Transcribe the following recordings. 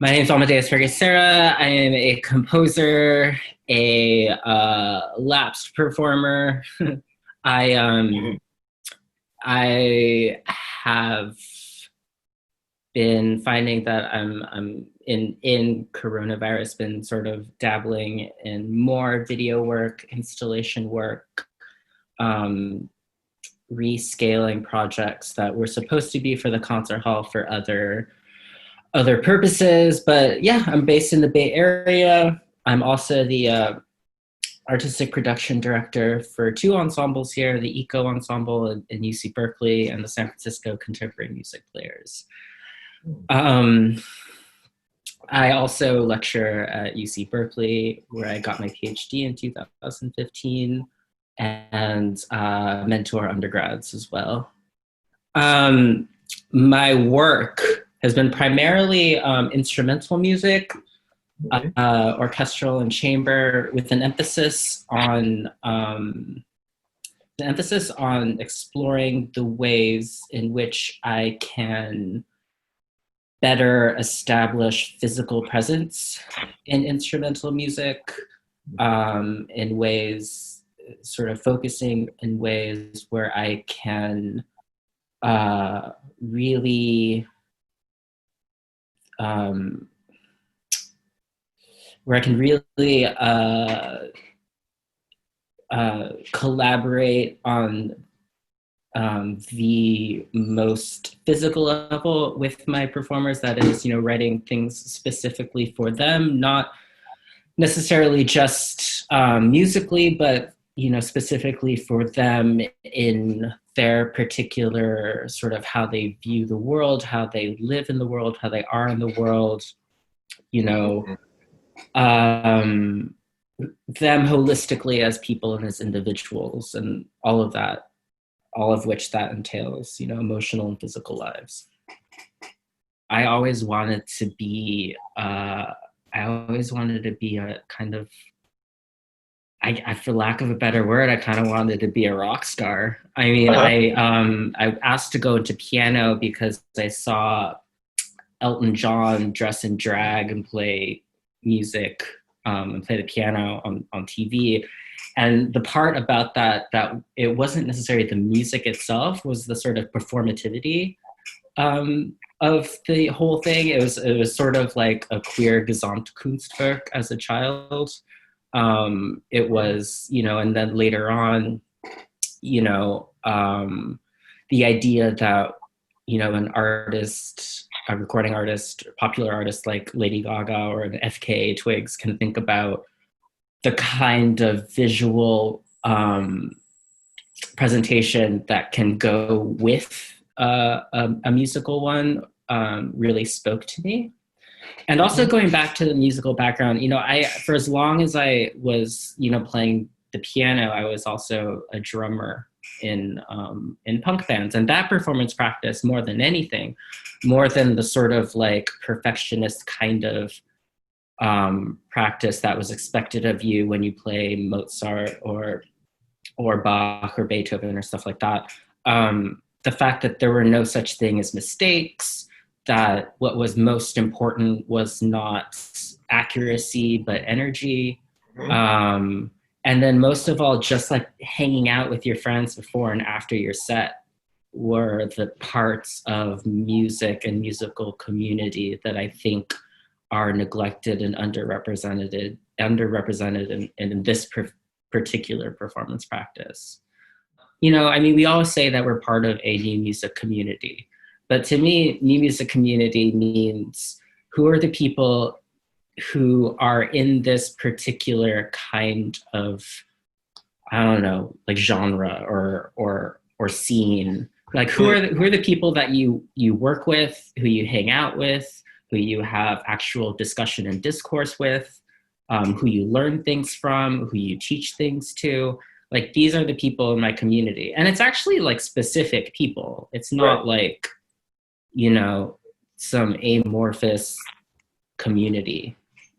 My name is Amadeus Regucera. I am a composer, a lapsed performer. I I have been finding that I'm in coronavirus been sort of dabbling in more video work, installation work, rescaling projects that were supposed to be for the concert hall for other purposes. But yeah, I'm based in the Bay Area. I'm also the artistic production director for two ensembles here, the Eco Ensemble in UC Berkeley and the San Francisco Contemporary Music Players. I also lecture at UC Berkeley, where I got my PhD in 2015, and mentor undergrads as well. My work has been primarily instrumental music, orchestral and chamber, with an emphasis on exploring the ways in which I can better establish physical presence in instrumental music, in ways, sort of focusing in ways where I can really collaborate on the most physical level with my performers. That is, writing things specifically for them, not necessarily just musically, but specifically for them in their particular sort of how they view the world, how they live in the world, how they are in the world, them holistically as people and as individuals, and all of that, all of which that entails, emotional and physical lives. I always wanted to be a kind of, I for lack of a better word, I kind of wanted to be a rock star. I mean, I asked to go into piano because I saw Elton John dress in drag and play music and play the piano on TV. And the part about that it wasn't necessarily the music itself, was the sort of performativity of the whole thing. It was sort of like a queer Gesamtkunstwerk as a child. It was, and then later on, the idea that, an artist, a recording artist, popular artist like Lady Gaga or an FKA Twigs can think about the kind of visual presentation that can go with a musical one, really spoke to me. And also going back to the musical background, for as long as I was, playing the piano, I was also a drummer in punk bands. And that performance practice, more than anything, more than the sort of like perfectionist kind of practice that was expected of you when you play Mozart or Bach or Beethoven or stuff like that, the fact that there were no such thing as mistakes, that what was most important was not accuracy, but energy. And then most of all, just like hanging out with your friends before and after your set were the parts of music and musical community that I think are neglected and underrepresented in this particular performance practice. We always say that we're part of a new music community. But to me, new music community means who are the people who are in this particular kind of, I don't know, like genre or scene. Like who are the people that you work with, who you hang out with, who you have actual discussion and discourse with, who you learn things from, who you teach things to. Like these are the people in my community. And it's actually like specific people. It's not like, some amorphous community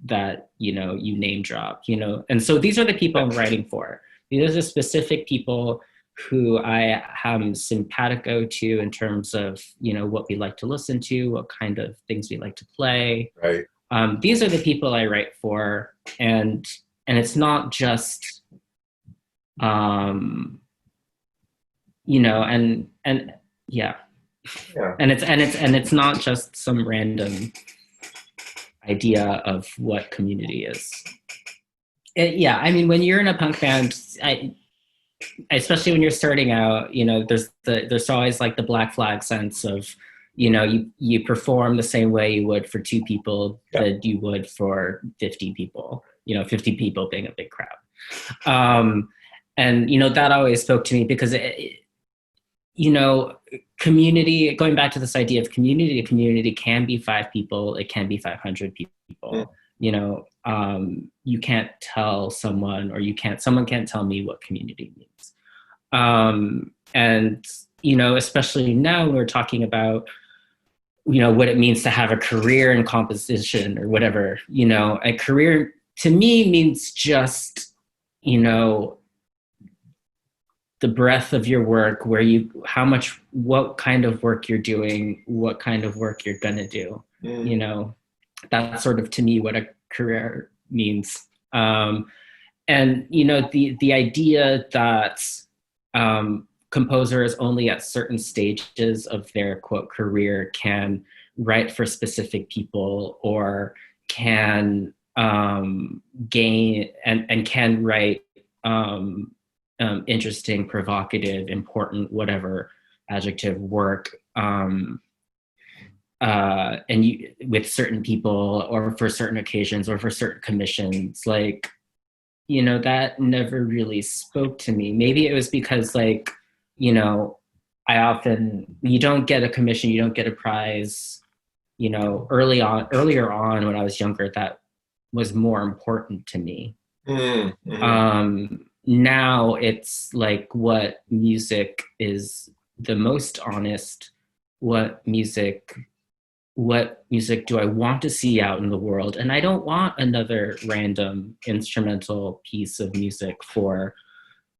that, you name drop, And so these are the people I'm writing for. These are the specific people who I am simpatico to in terms of, what we like to listen to, what kind of things we like to play. Right. these are the people I write for, and it's not just, you know, and yeah. Yeah. And it's not just some random idea of what community is. Yeah, I mean, when you're in a punk band, especially when you're starting out, you know, there's always like the black flag sense of, you know, you perform the same way you would for 2 people that you would for 50 people. You know, 50 people being a big crowd. And you know, that always spoke to me because you know, community, going back to this idea of community, a community can be 5 people, it can be 500 people. You know, you can't tell someone, or someone can't tell me what community means. And, you know, especially now when we're talking about, you know, what it means to have a career in composition or whatever, you know, a career to me means just, you know, the breadth of your work, what kind of work you're doing, what kind of work you're gonna do. You know, that's sort of to me what a career means. And you know, the idea that composers only at certain stages of their quote career can write for specific people, or can gain and can write interesting, provocative, important, whatever adjective work, and with certain people, or for certain occasions, or for certain commissions, like, you know, that never really spoke to me. Maybe it was because, like, you know, you don't get a commission, you don't get a prize, you know, earlier on when I was younger, that was more important to me. Now it's like, what music is the most honest, what music do I want to see out in the world? And I don't want another random instrumental piece of music for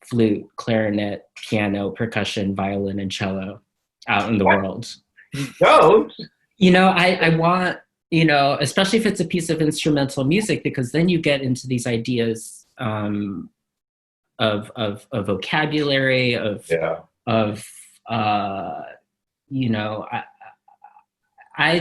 flute, clarinet, piano, percussion, violin, and cello out in the world. You don't? You know, I want, you know, especially if it's a piece of instrumental music, because then you get into these ideas of vocabulary, of you know, I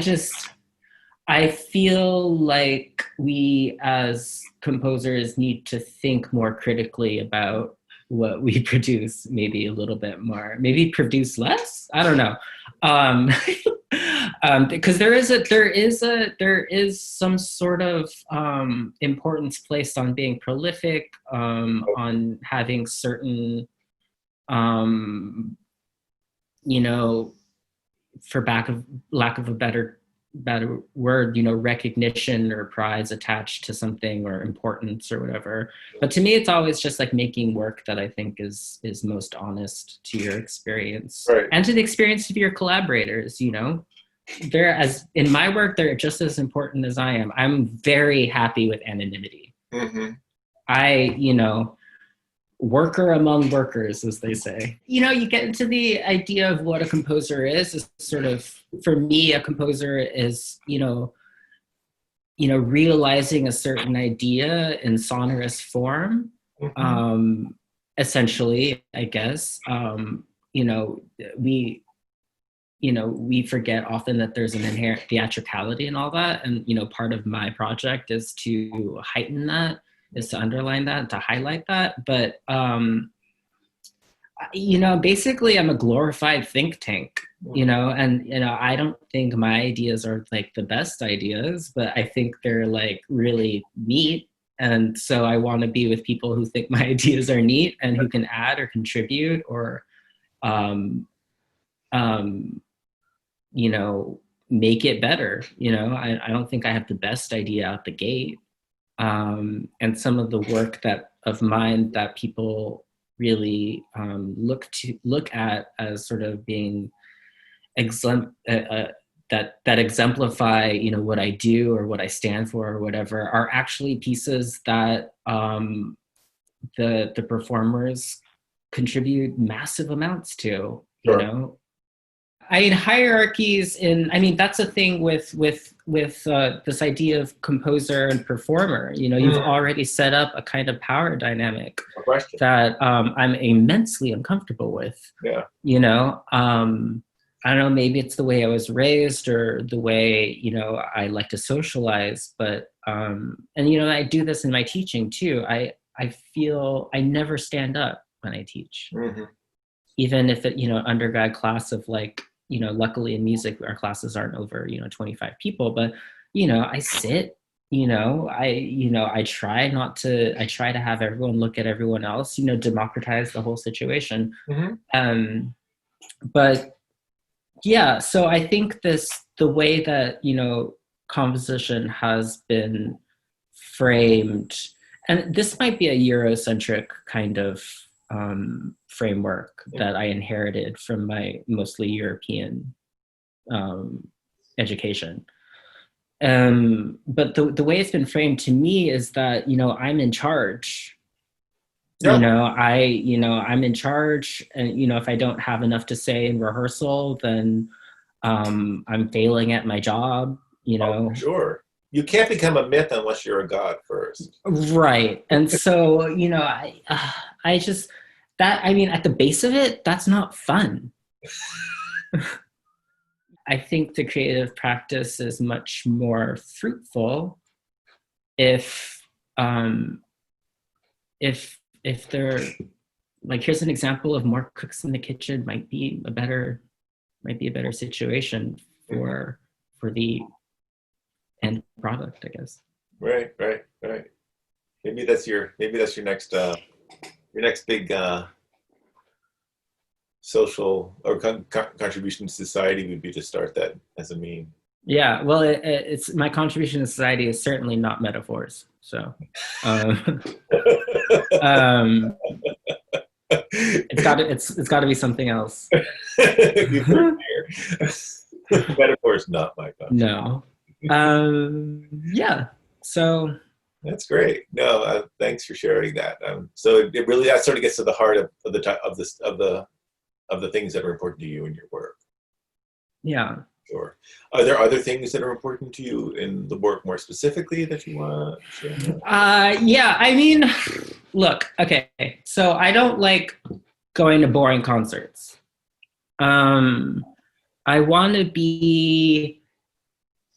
feel like we as composers need to think more critically about what we produce, maybe a little bit more, maybe produce less. I don't know. Because there is some sort of importance placed on being prolific, on having certain, you know, for lack of a better word, you know, recognition or prize attached to something, or importance or whatever. But to me, it's always just like making work that I think is most honest to your experience, and to the experience of your collaborators. You know, as in my work, they're just as important as I am. I'm very happy with anonymity. You know, worker among workers, as they say. You know, you get into the idea of what a composer is sort of, for me, a composer is, you know, realizing a certain idea in sonorous form, essentially, I guess. You know, we forget often that there's an inherent theatricality in all that. And, you know, part of my project is to heighten that, is to underline that, to highlight that. But, you know, basically I'm a glorified think tank, you know, and, you know, I don't think my ideas are like the best ideas, but I think they're like really neat. And so I want to be with people who think my ideas are neat and who can add or contribute, or, you know, make it better. You know, I don't think I have the best idea out the gate. And some of the work of mine that people really look at as sort of being that exemplify, you know, what I do or what I stand for or whatever, are actually pieces that the performers contribute massive amounts to. You know, I mean, hierarchies I mean, that's a thing with this idea of composer and performer. You know, you've already set up a kind of power dynamic that I'm immensely uncomfortable with. Yeah. You know, I don't know, maybe it's the way I was raised or the way, you know, I like to socialize, but, and, you know, I do this in my teaching too. I feel I never stand up when I teach. Even if it, you know, undergrad class of like, you know, luckily in music, our classes aren't over, you know, 25 people, but, you know, I sit, you know, I try to have everyone look at everyone else, you know, democratize the whole situation. But yeah, so I think the way that, you know, composition has been framed, and this might be a Eurocentric kind of framework that I inherited from my mostly European education. But the way it's been framed to me is that, you know, I'm in charge. You know, I'm in charge, and, you know, if I don't have enough to say in rehearsal, then I'm failing at my job, you know. Oh, sure. You can't become a myth unless you're a god first. Right. And so, you know, I just, that, I mean, at the base of it, that's not fun. I think the creative practice is much more fruitful if they're, like, here's an example of more cooks in the kitchen might be a better situation for the end product, I guess. Right. Maybe that's your next big social or contribution to society would be to start that as a meme. Yeah, well, it's my contribution to society is certainly not metaphors. So, it's got to be something else. Metaphor is not my contribution. No. Yeah. So that's great. No, thanks for sharing that. So it really that sort of gets to the heart of the things that are important to you in your work. Yeah. Sure. Are there other things that are important to you in the work more specifically that you want to share? Yeah, I mean, look, okay, so I don't like going to boring concerts. I want to be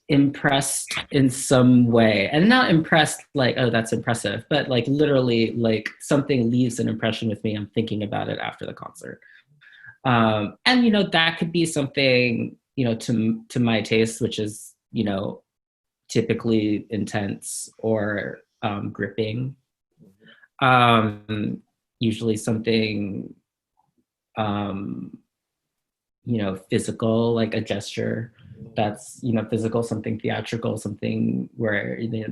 impressed in some way, and not impressed like, oh, that's impressive, but like literally like something leaves an impression with me. I'm thinking about it after the concert. And, you know, that could be something, you know, to my taste, which is, you know, typically intense or gripping. Usually something, you know, physical, like a gesture that's, you know, physical, something theatrical, something where, you know,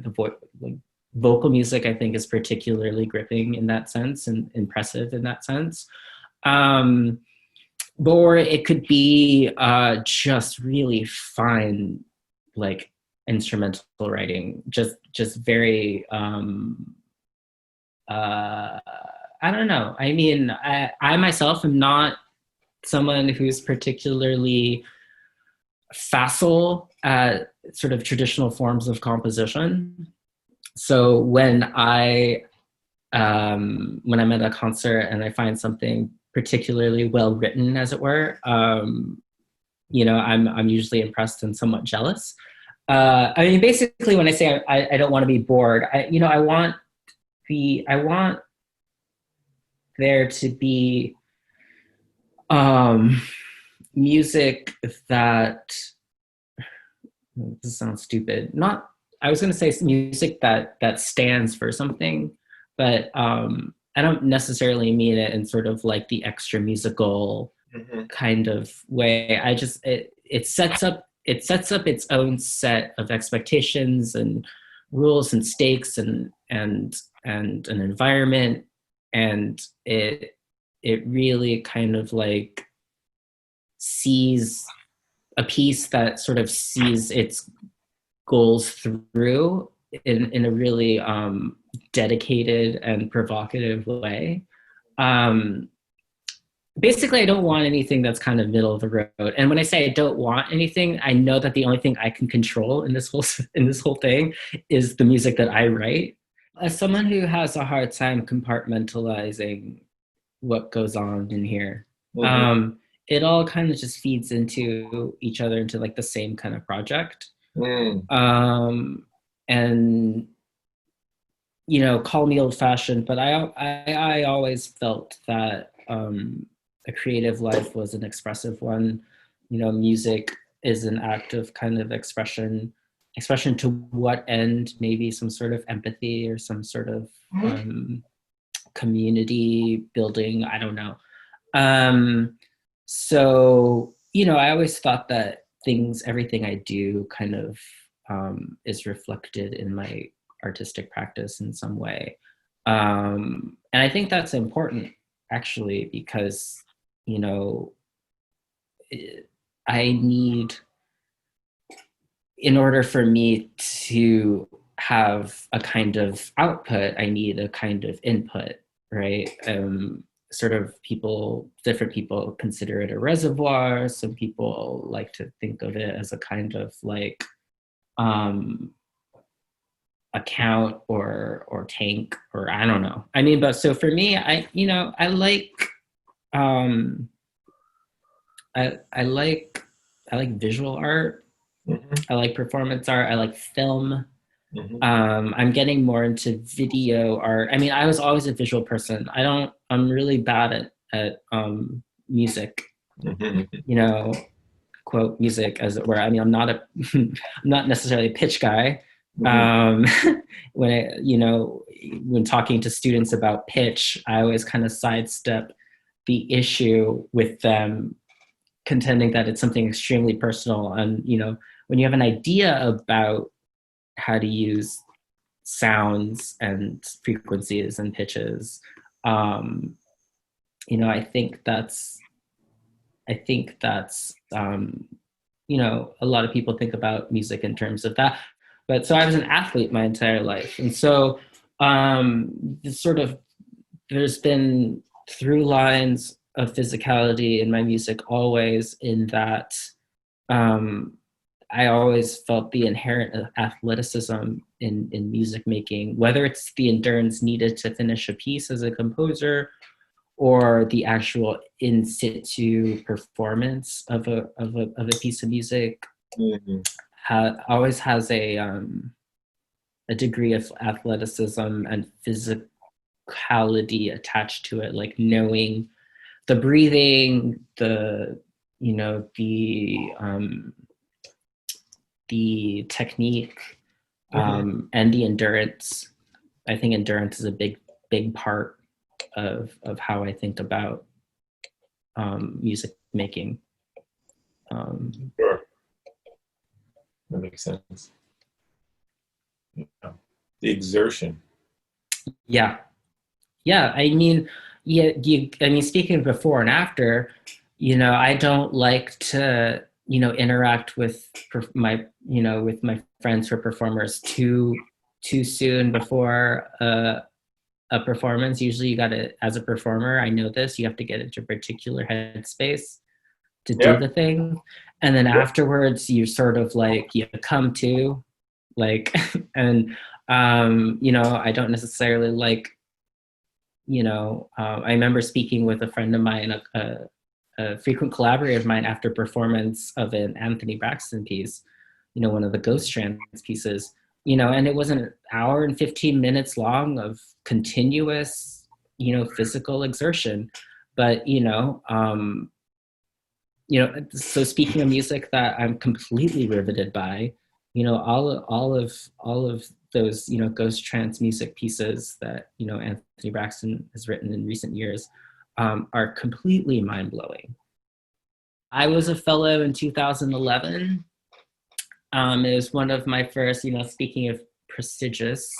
like vocal music, I think, is particularly gripping in that sense and impressive in that sense. Or it could be just really fine, like instrumental writing, just very, I don't know. I mean, I myself am not someone who's particularly facile at sort of traditional forms of composition. So when I'm at a concert and I find something particularly well written, as it were, you know, I'm usually impressed and somewhat jealous. I mean, basically, when I say I don't want to be bored, you know, I want there to be music that, this sounds stupid, not, I was going to say music that stands for something, but I don't necessarily mean it in sort of like the extra musical kind of way. I just, it sets up its own set of expectations and rules and stakes and an environment, and it really kind of like sees a piece that sort of sees its goals through in a really dedicated and provocative way. basically I don't want anything that's kind of middle of the road. And when I say I don't want anything, I know that the only thing I can control in this whole thing is the music that I write. As someone who has a hard time compartmentalizing what goes on in here, it all kind of just feeds into each other, into like the same kind of project. And you know, call me old fashioned, but I always felt that a creative life was an expressive one. You know, music is an act of kind of expression to what end? Maybe some sort of empathy or some sort of community building. I don't know. So, you know, I always thought that everything I do kind of is reflected in my artistic practice in some way. And I think that's important actually, because, you know, I need, in order for me to have a kind of output, I need a kind of input, right? Sort of different people consider it a reservoir. Some people like to think of it as a kind of like account or tank, or I don't know. I mean, but so for me, I like I like visual art. I like performance art. I like film. I'm getting more into video art. I mean, I was always a visual person. I'm really bad at music, you know, quote music as it were. I mean, I'm I'm not necessarily a pitch guy. When talking to students about pitch, I always kind of sidestep the issue with them, contending that it's something extremely personal. And, you know, when you have an idea about how to use sounds and frequencies and pitches, you know, I think that's you know, a lot of people think about music in terms of that. But so I was an athlete my entire life, and so there's been through lines of physicality in my music always, in that I always felt the inherent athleticism in music making, whether it's the endurance needed to finish a piece as a composer, or the actual in situ performance of a piece of music. Always has a degree of athleticism and physicality attached to it, like knowing the breathing, the technique, and the endurance. I think endurance is a big part of how I think about music making. Sure. That makes sense. Yeah. The exertion. Yeah. I mean, speaking of before and after, you know, I don't like to, you know, interact with my friends who are performers too soon before a performance. Usually you got to, as a performer, I know this, you have to get into a particular headspace to do the thing. And then afterwards you sort of like, you come to like, and, you know, I don't necessarily like, you know, I remember speaking with a friend of mine, a frequent collaborator of mine, after performance of an Anthony Braxton piece, you know, one of the Ghost Strands pieces, you know, and it was an hour and 15 minutes long of continuous, you know, physical exertion. But, so speaking of music that I'm completely riveted by, you know, all of those, you know, ghost trance music pieces that, you know, Anthony Braxton has written in recent years, are completely mind-blowing. I was a fellow in 2011. It was one of my first, you know, speaking of prestigious,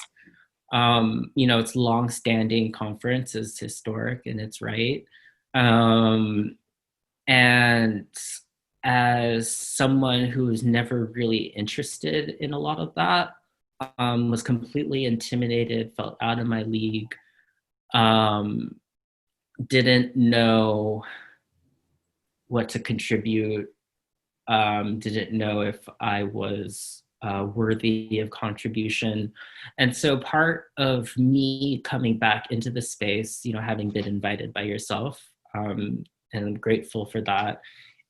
you know, it's long-standing conference, is historic in its right. And as someone who was never really interested in a lot of that, was completely intimidated, felt out of my league, didn't know what to contribute, didn't know if I was worthy of contribution. And so part of me coming back into the space, you know, having been invited by yourself, and I'm grateful for that,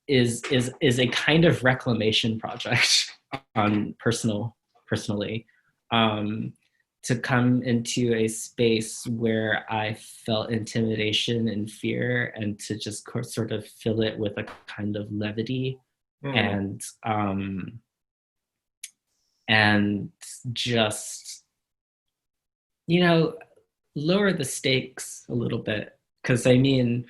is a kind of reclamation project on personally, to come into a space where I felt intimidation and fear, and to just sort of fill it with a kind of levity, and just, you know, lower the stakes a little bit. Because I mean,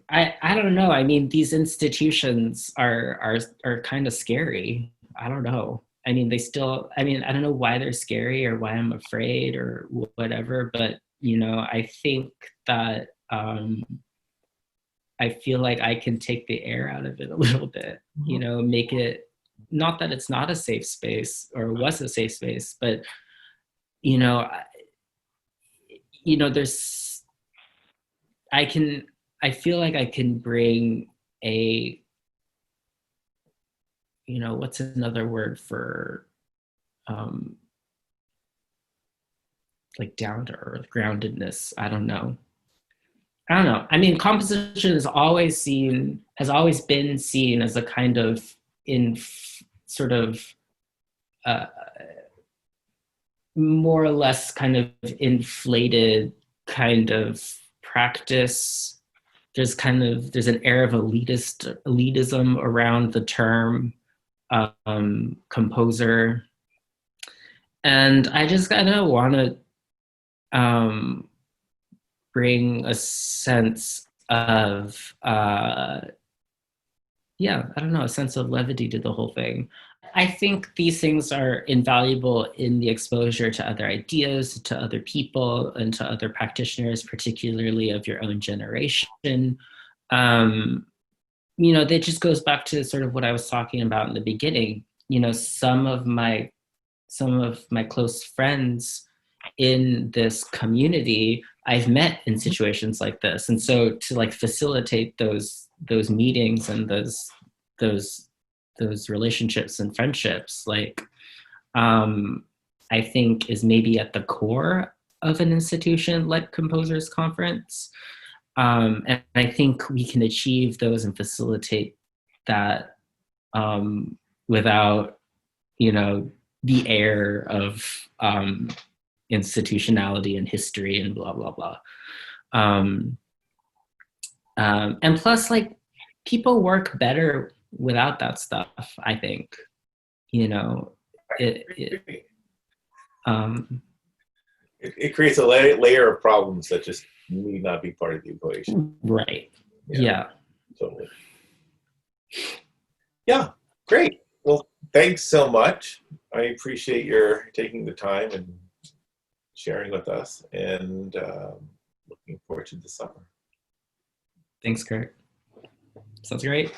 I don't know. I mean, these institutions are kind of scary. I don't know. I mean, they still. I mean, I don't know why they're scary or why I'm afraid or whatever. But you know, I think that I feel like I can take the air out of it a little bit. You know, make it, not that it's not a safe space or was a safe space, but you know, there's, I feel like I can bring a, you know, what's another word for like down to earth, groundedness? I don't know. I mean, composition has always been seen as a kind of sort of more or less kind of inflated kind of practice. There's an air of elitism around the term composer, and I just kind of want to bring a sense of I don't know, a sense of levity to the whole thing. I think these things are invaluable in the exposure to other ideas, to other people, and to other practitioners, particularly of your own generation. You know, that just goes back to sort of what I was talking about in the beginning. You know, some of my close friends in this community I've met in situations like this, and so to like facilitate those meetings and those relationships and friendships, like I think is maybe at the core of an institution like Composers Conference. And I think we can achieve those and facilitate that without, you know, the air of institutionality and history and blah, blah, blah. And plus, like, people work better without that stuff, I think. You know, it creates a layer of problems that just need not be part of the equation. Right. Yeah. Totally. Yeah, great. Well, thanks so much. I appreciate your taking the time and sharing with us, and looking forward to the summer. Thanks, Kurt. Sounds great.